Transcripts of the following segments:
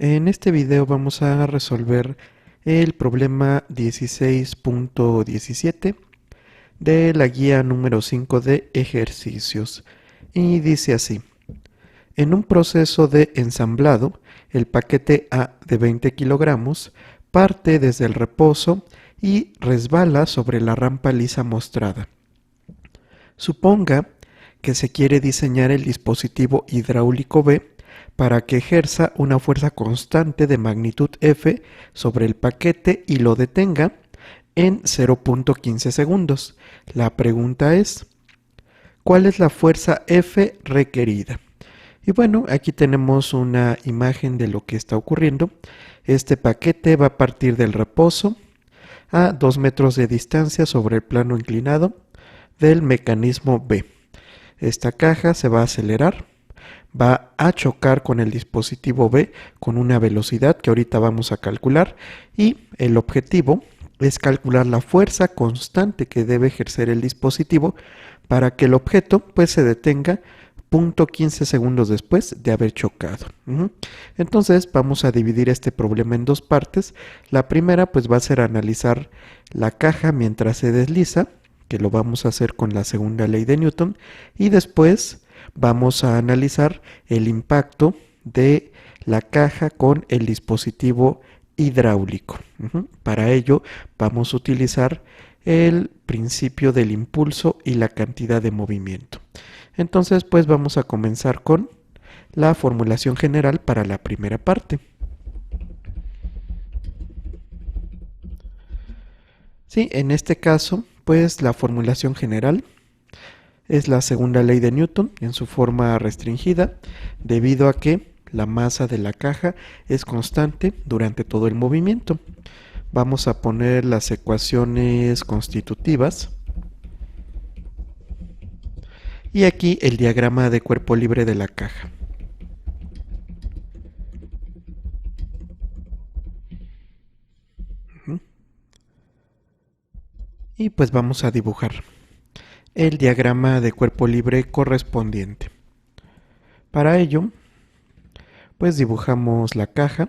En este video vamos a resolver el problema 16.17 de la guía número 5 de ejercicios. Y dice así: en un proceso de ensamblado, el paquete A de 20 kilogramos parte desde el reposo y resbala sobre la rampa lisa mostrada. Suponga que se quiere diseñar el dispositivo hidráulico B para que ejerza una fuerza constante de magnitud F sobre el paquete y lo detenga en 0.15 segundos. La pregunta es, ¿cuál es la fuerza F requerida? Y bueno, aquí tenemos una imagen de lo que está ocurriendo. Este paquete va a partir del reposo a 2 metros de distancia sobre el plano inclinado del mecanismo B. Esta caja se va a acelerar, va a chocar con el dispositivo B con una velocidad que ahorita vamos a calcular, y el objetivo es calcular la fuerza constante que debe ejercer el dispositivo para que el objeto pues se detenga 0.15 segundos después de haber chocado. Entonces vamos a dividir este problema en dos partes. La primera pues va a ser analizar la caja mientras se desliza, que lo vamos a hacer con la segunda ley de Newton, y después vamos a analizar el impacto de la caja con el dispositivo hidráulico. Para ello vamos a utilizar el principio del impulso y la cantidad de movimiento. Entonces pues vamos a comenzar con la formulación general para la primera parte. Sí, en este caso pues la formulación general es la segunda ley de Newton en su forma restringida, debido a que la masa de la caja es constante durante todo el movimiento. Vamos a poner las ecuaciones constitutivas y aquí el diagrama de cuerpo libre de la caja. Y pues vamos a dibujar el diagrama de cuerpo libre correspondiente. Para ello, pues dibujamos la caja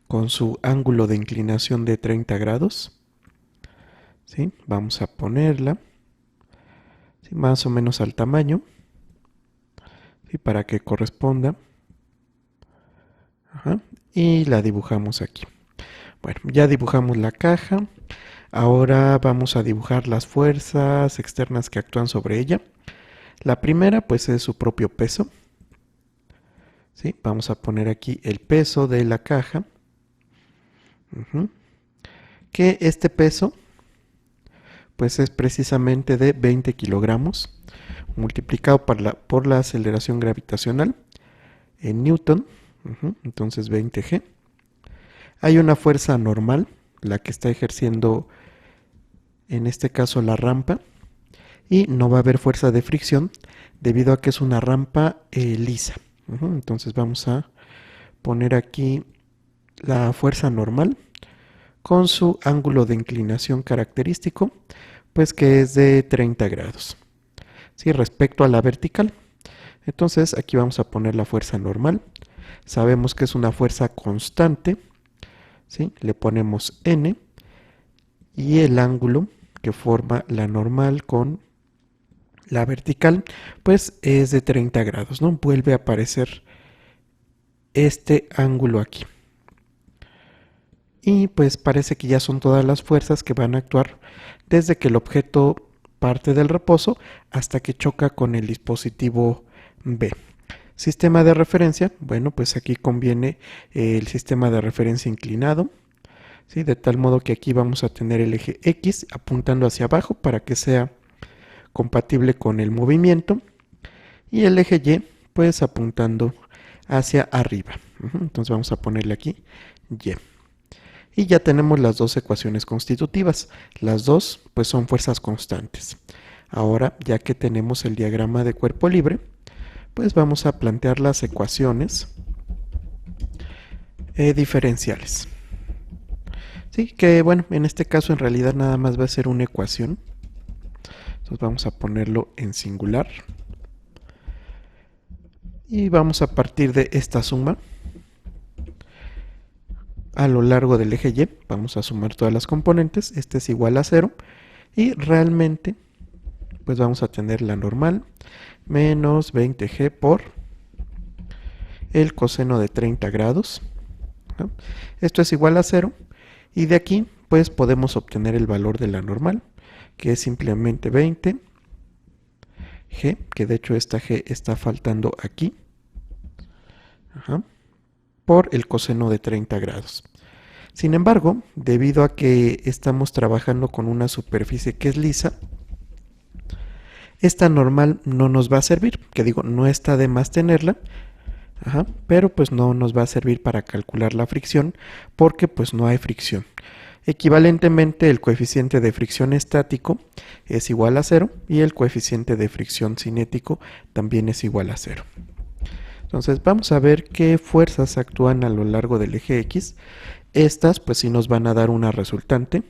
con su ángulo de inclinación de 30 grados. ¿Sí? Vamos a ponerla, ¿sí?, más o menos al tamaño, ¿sí?, para que corresponda. Y la dibujamos aquí. Bueno, ya dibujamos la caja. Ahora vamos a dibujar las fuerzas externas que actúan sobre ella. La primera pues es su propio peso. ¿Sí? Vamos a poner aquí el peso de la caja. Que este peso pues es precisamente de 20 kilogramos multiplicado por la aceleración gravitacional en Newton. Entonces 20G. Hay una fuerza normal, la que está ejerciendo en este caso la rampa, y no va a haber fuerza de fricción debido a que es una rampa lisa. Entonces vamos a poner aquí la fuerza normal con su ángulo de inclinación característico, pues que es de 30 grados. ¿Sí? Respecto a la vertical. Entonces aquí vamos a poner la fuerza normal. Sabemos que es una fuerza constante. ¿Sí? Le ponemos N, y el ángulo que forma la normal con la vertical pues es de 30 grados, ¿no? Vuelve a aparecer este ángulo aquí. Y pues parece que ya son todas las fuerzas que van a actuar desde que el objeto parte del reposo hasta que choca con el dispositivo B. Sistema de referencia, bueno, pues aquí conviene el sistema de referencia inclinado, ¿sí? De tal modo que aquí vamos a tener el eje X apuntando hacia abajo para que sea compatible con el movimiento, y el eje Y pues apuntando hacia arriba. Entonces vamos a ponerle aquí Y. Y ya tenemos las dos ecuaciones constitutivas. Las dos pues son fuerzas constantes. Ahora, ya que tenemos el diagrama de cuerpo libre, pues vamos a plantear las ecuaciones diferenciales. Sí, que bueno, en este caso en realidad nada más va a ser una ecuación. Entonces vamos a ponerlo en singular. Y vamos a partir de esta suma a lo largo del eje Y. Vamos a sumar todas las componentes. Este es igual a 0. Y realmente, pues vamos a tener la normal menos 20g por el coseno de 30 grados. ¿No? Esto es igual a 0. Y de aquí, pues podemos obtener el valor de la normal, que es simplemente 20 g, que de hecho esta g está faltando aquí, por el coseno de 30 grados. Sin embargo, debido a que estamos trabajando con una superficie que es lisa, esta normal no nos va a servir, que digo, no está de más tenerla, pero pues no nos va a servir para calcular la fricción porque pues no hay fricción. Equivalentemente, el coeficiente de fricción estático es igual a 0 y el coeficiente de fricción cinético también es igual a 0. Entonces vamos a ver qué fuerzas actúan a lo largo del eje X. Estas pues sí nos van a dar una resultante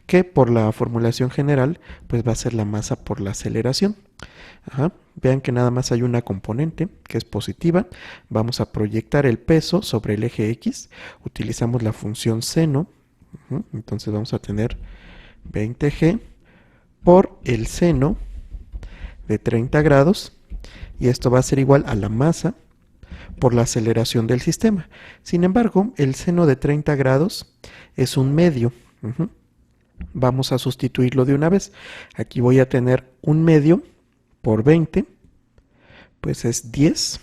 que por la formulación general pues va a ser la masa por la aceleración. Vean que nada más hay una componente que es positiva. Vamos a proyectar el peso sobre el eje X. Utilizamos la función seno. Entonces vamos a tener 20g por el seno de 30 grados. Y esto va a ser igual a la masa por la aceleración del sistema. Sin embargo, el seno de 30 grados es un medio. Vamos a sustituirlo de una vez. Aquí voy a tener un medio por 20, pues es 10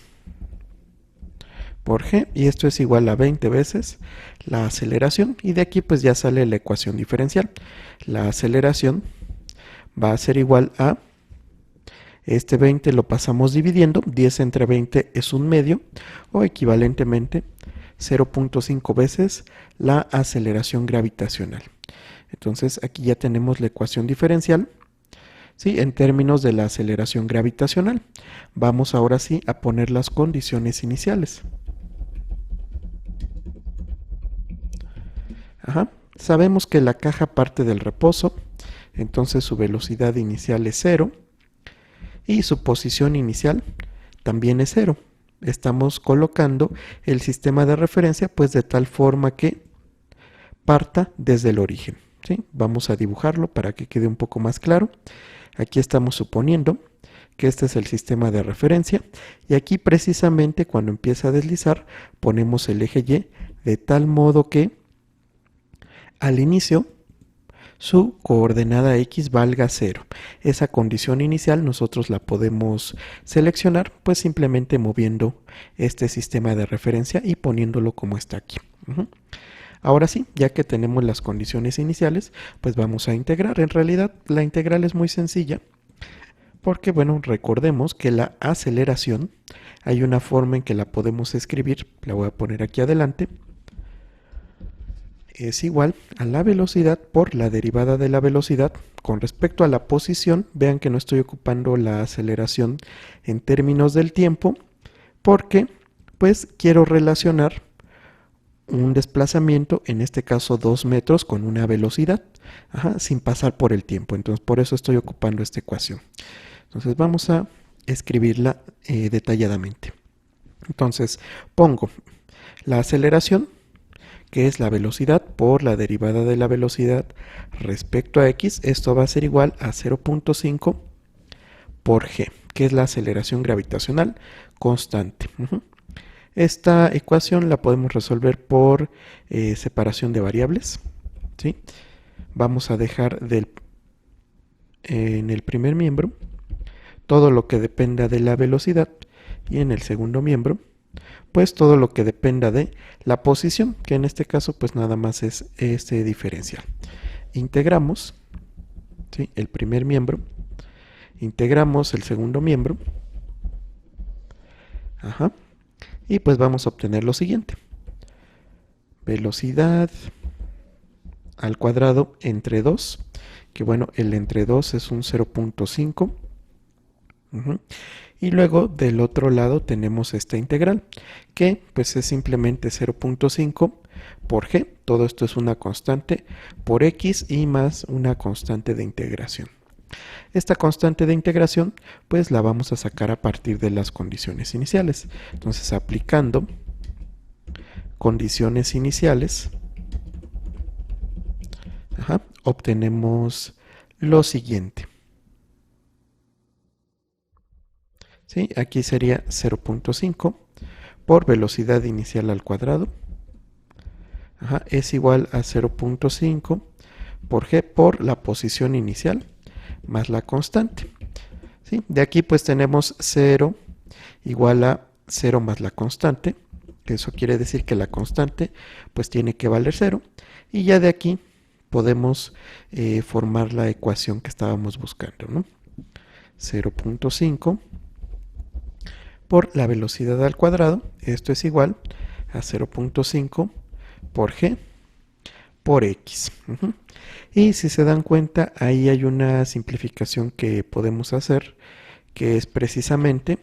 por g, y esto es igual a 20 veces la aceleración, y de aquí pues ya sale la ecuación diferencial. La aceleración va a ser igual a, este 20 lo pasamos dividiendo, 10 entre 20 es un medio, o equivalentemente 0.5 veces la aceleración gravitacional. Entonces aquí ya tenemos la ecuación diferencial, ¿sí? En términos de la aceleración gravitacional. Vamos ahora sí a poner las condiciones iniciales. Sabemos que la caja parte del reposo, entonces su velocidad inicial es 0 y su posición inicial también es 0. Estamos colocando el sistema de referencia pues de tal forma que parta desde el origen. ¿Sí? Vamos a dibujarlo para que quede un poco más claro. Aquí estamos suponiendo que este es el sistema de referencia y aquí precisamente cuando empieza a deslizar ponemos el eje Y de tal modo que al inicio su coordenada X valga 0. Esa condición inicial nosotros la podemos seleccionar pues simplemente moviendo este sistema de referencia y poniéndolo como está aquí. Ahora sí, ya que tenemos las condiciones iniciales, pues vamos a integrar. En realidad la integral es muy sencilla porque, bueno, recordemos que la aceleración hay una forma en que la podemos escribir, la voy a poner aquí adelante, es igual a la velocidad por la derivada de la velocidad con respecto a la posición. Vean que no estoy ocupando la aceleración en términos del tiempo porque pues quiero relacionar un desplazamiento, en este caso 2 metros, con una velocidad, sin pasar por el tiempo. Entonces por eso estoy ocupando esta ecuación. Entonces vamos a escribirla detalladamente. Entonces pongo la aceleración, que es la velocidad por la derivada de la velocidad respecto a x. Esto va a ser igual a 0.5 por g, que es la aceleración gravitacional constante. Esta ecuación la podemos resolver por separación de variables, ¿sí? Vamos a dejar en el primer miembro todo lo que dependa de la velocidad y en el segundo miembro pues todo lo que dependa de la posición, que en este caso pues nada más es este diferencial. Integramos, ¿sí?, el primer miembro, integramos el segundo miembro, y pues vamos a obtener lo siguiente. Velocidad al cuadrado entre 2, que bueno, el entre 2 es un 0.5. Y luego del otro lado tenemos esta integral, que pues es simplemente 0.5 por g. Todo esto es una constante por x y más una constante de integración. Esta constante de integración pues la vamos a sacar a partir de las condiciones iniciales. Entonces aplicando condiciones iniciales, obtenemos lo siguiente. ¿Sí? Aquí sería 0.5 por velocidad inicial al cuadrado. Es igual a 0.5 por g por la posición inicial más la constante. ¿Sí? De aquí pues tenemos 0 igual a 0 más la constante. Eso quiere decir que la constante pues tiene que valer 0. Y ya de aquí podemos formar la ecuación que estábamos buscando, ¿no? 0.5 por la velocidad al cuadrado. Esto es igual a 0.5 por g por x. Y si se dan cuenta, ahí hay una simplificación que podemos hacer, que es precisamente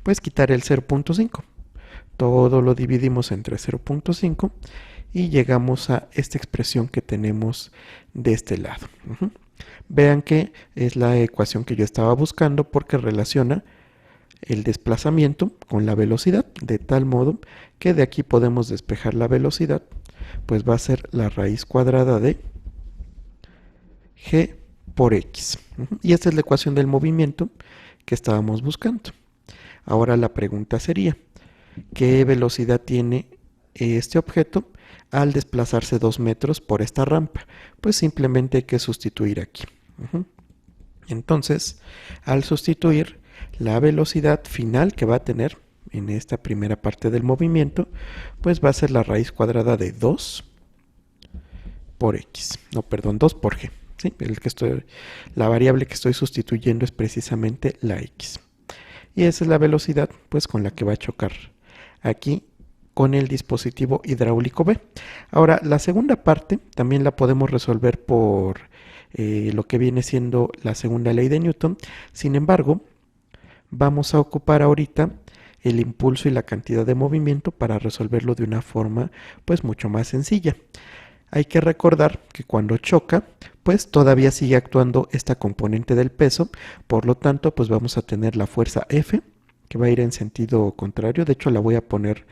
pues quitar el 0.5. Todo lo dividimos entre 0.5 y llegamos a esta expresión que tenemos de este lado. Vean que es la ecuación que yo estaba buscando porque relaciona el desplazamiento con la velocidad, de tal modo que de aquí podemos despejar la velocidad, pues va a ser la raíz cuadrada de g por x. Y esta es la ecuación del movimiento que estábamos buscando. Ahora la pregunta sería, ¿qué velocidad tiene este objeto al desplazarse 2 metros por esta rampa? Pues simplemente hay que sustituir aquí. Entonces, al sustituir, la velocidad final que va a tener en esta primera parte del movimiento, pues va a ser la raíz cuadrada de 2 por x. No, perdón, 2 por g. ¿Sí? La variable que estoy sustituyendo es precisamente la x. Y esa es la velocidad pues con la que va a chocar aquí con el dispositivo hidráulico B. Ahora, la segunda parte también la podemos resolver por lo que viene siendo la segunda ley de Newton. Sin embargo, vamos a ocupar ahorita el impulso y la cantidad de movimiento para resolverlo de una forma pues mucho más sencilla. Hay que recordar que cuando choca, pues todavía sigue actuando esta componente del peso, por lo tanto, pues vamos a tener la fuerza F, que va a ir en sentido contrario. De hecho, la voy a poner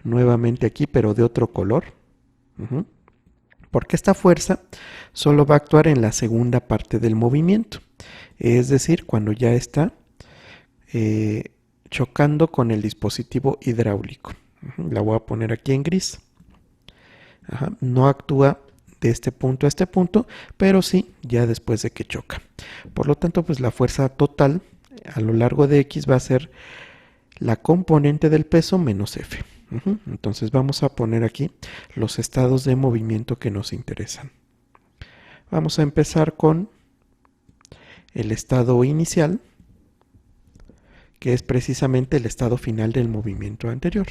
nuevamente aquí, pero de otro color. Porque esta fuerza solo va a actuar en la segunda parte del movimiento, es decir, cuando ya está chocando con el dispositivo hidráulico. La voy a poner aquí en gris. No actúa de este punto a este punto, pero sí ya después de que choca. Por lo tanto, pues la fuerza total a lo largo de X va a ser la componente del peso menos F. Entonces vamos a poner aquí los estados de movimiento que nos interesan. Vamos a empezar con el estado inicial, que es precisamente el estado final del movimiento anterior.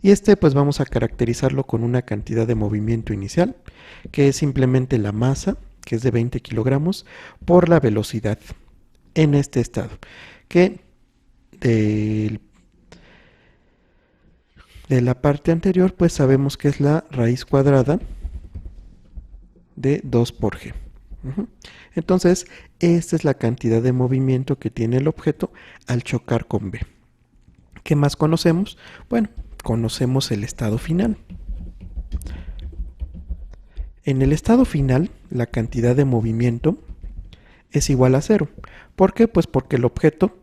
Y este pues vamos a caracterizarlo con una cantidad de movimiento inicial, que es simplemente la masa, que es de 20 kilogramos, por la velocidad en este estado, que de la parte anterior pues sabemos que es la raíz cuadrada de 2 por g. Entonces, esta es la cantidad de movimiento que tiene el objeto al chocar con B. ¿Qué más conocemos? Bueno, conocemos el estado final. En el estado final, la cantidad de movimiento es igual a 0. ¿Por qué? Pues porque el objeto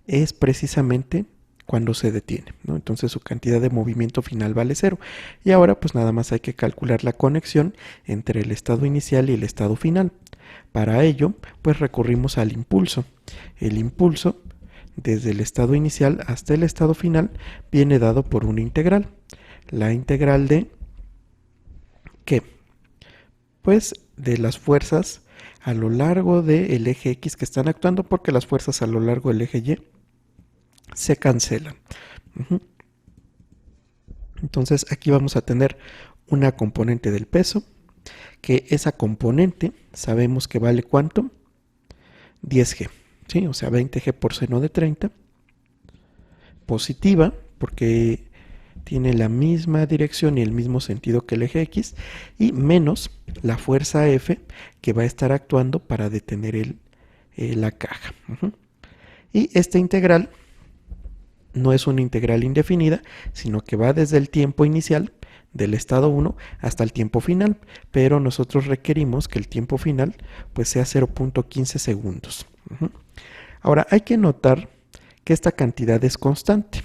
es precisamente cuando se detiene, ¿no? Entonces su cantidad de movimiento final vale 0. Y ahora pues nada más hay que calcular la conexión entre el estado inicial y el estado final. Para ello, pues recurrimos al impulso. El impulso, desde el estado inicial hasta el estado final, viene dado por una integral. La integral de ¿qué? Pues de las fuerzas a lo largo del eje X que están actuando, porque las fuerzas a lo largo del eje Y se cancelan. Entonces aquí vamos a tener una componente del peso, que esa componente sabemos que vale ¿cuánto? 10G, ¿sí? O sea 20G por seno de 30, positiva, porque tiene la misma dirección y el mismo sentido que el eje X, y menos la fuerza F que va a estar actuando para detener la caja. Y esta integral no es una integral indefinida, sino que va desde el tiempo inicial del estado 1 hasta el tiempo final, pero nosotros requerimos que el tiempo final pues sea 0.15 segundos. Ahora hay que notar que esta cantidad es constante.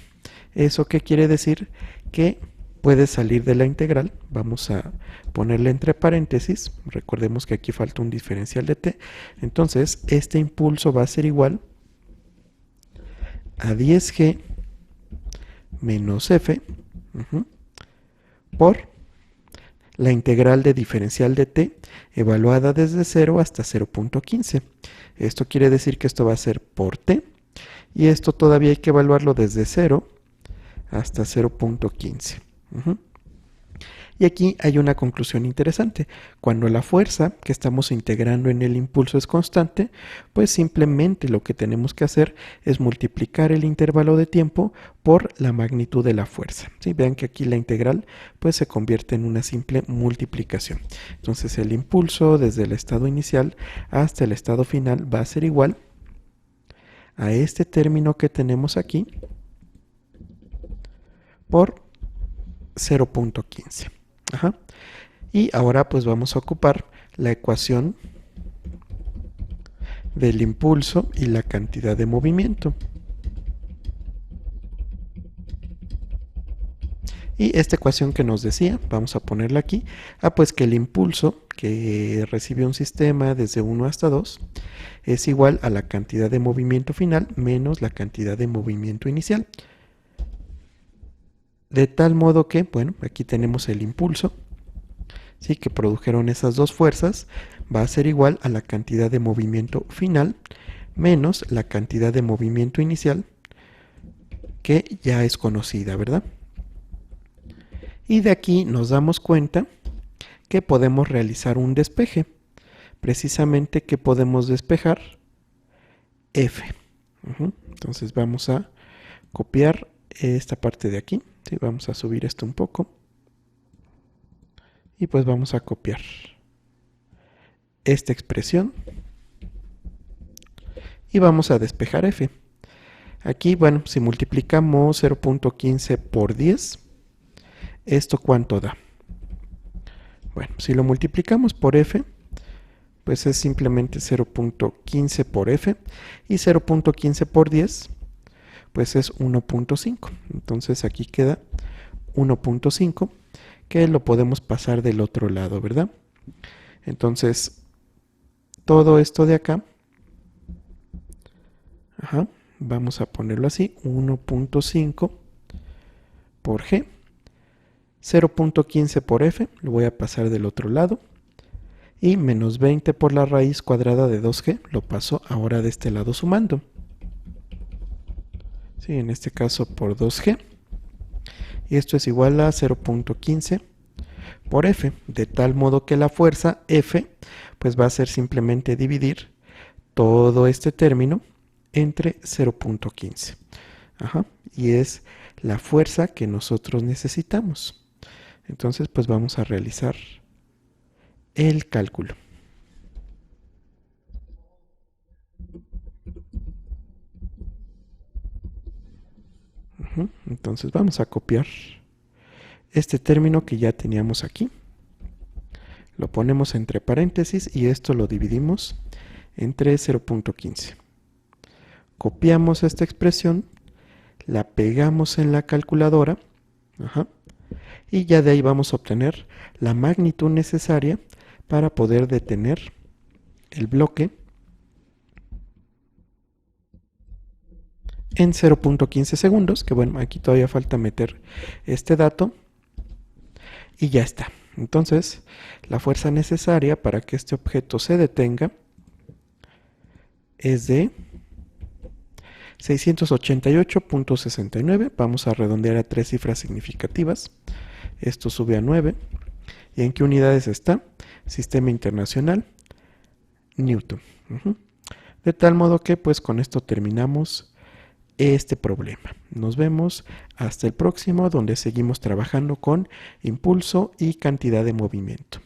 ¿Eso qué quiere decir? Que puede salir de la integral. Vamos a ponerle entre paréntesis. Recordemos que aquí falta un diferencial de t. Entonces este impulso va a ser igual a 10g menos f por la integral de diferencial de t evaluada desde 0 hasta 0.15. Esto quiere decir que esto va a ser por t, y esto todavía hay que evaluarlo desde 0 hasta 0.15. Y aquí hay una conclusión interesante. Cuando la fuerza que estamos integrando en el impulso es constante, pues simplemente lo que tenemos que hacer es multiplicar el intervalo de tiempo por la magnitud de la fuerza. ¿Sí? Vean que aquí la integral pues se convierte en una simple multiplicación. Entonces el impulso desde el estado inicial hasta el estado final va a ser igual a este término que tenemos aquí por 0.15. Y ahora pues vamos a ocupar la ecuación del impulso y la cantidad de movimiento. Y esta ecuación que nos decía, vamos a ponerla aquí, pues que el impulso que recibe un sistema desde 1 hasta 2 es igual a la cantidad de movimiento final menos la cantidad de movimiento inicial. De tal modo que, bueno, aquí tenemos el impulso, ¿sí?, que produjeron esas dos fuerzas, va a ser igual a la cantidad de movimiento final menos la cantidad de movimiento inicial, que ya es conocida, ¿verdad? Y de aquí nos damos cuenta que podemos realizar un despeje. Precisamente, ¿qué podemos despejar? F. Entonces vamos a copiar esta parte de aquí. ¿Sí? Vamos a subir esto un poco. Y pues vamos a copiar esta expresión. Y vamos a despejar F. Aquí, bueno, si multiplicamos 0.15 por 10, ¿esto cuánto da? Bueno, si lo multiplicamos por F, pues es simplemente 0.15 por F, y 0.15 por 10, pues es 1.5. Entonces aquí queda 1.5, que lo podemos pasar del otro lado, ¿verdad? Entonces, todo esto de acá, vamos a ponerlo así, 1.5 por G, 0.15 por F, lo voy a pasar del otro lado, y menos 20 por la raíz cuadrada de 2G, lo paso ahora de este lado sumando. Sí, en este caso por 2G, y esto es igual a 0.15 por F, de tal modo que la fuerza F pues va a ser simplemente dividir todo este término entre 0.15. Y es la fuerza que nosotros necesitamos. Entonces pues vamos a realizar el cálculo. Entonces vamos a copiar este término que ya teníamos aquí. Lo ponemos entre paréntesis y esto lo dividimos entre 0.15. Copiamos esta expresión, la pegamos en la calculadora, y ya de ahí vamos a obtener la magnitud necesaria para poder detener el bloque en 0.15 segundos, que bueno, aquí todavía falta meter este dato, y ya está. Entonces, la fuerza necesaria para que este objeto se detenga es de 688.69. Vamos a redondear a 3 cifras significativas. Esto sube a 9. ¿Y en qué unidades está? Sistema internacional, Newton. De tal modo que pues con esto terminamos este problema. Nos vemos hasta el próximo, donde seguimos trabajando con impulso y cantidad de movimiento.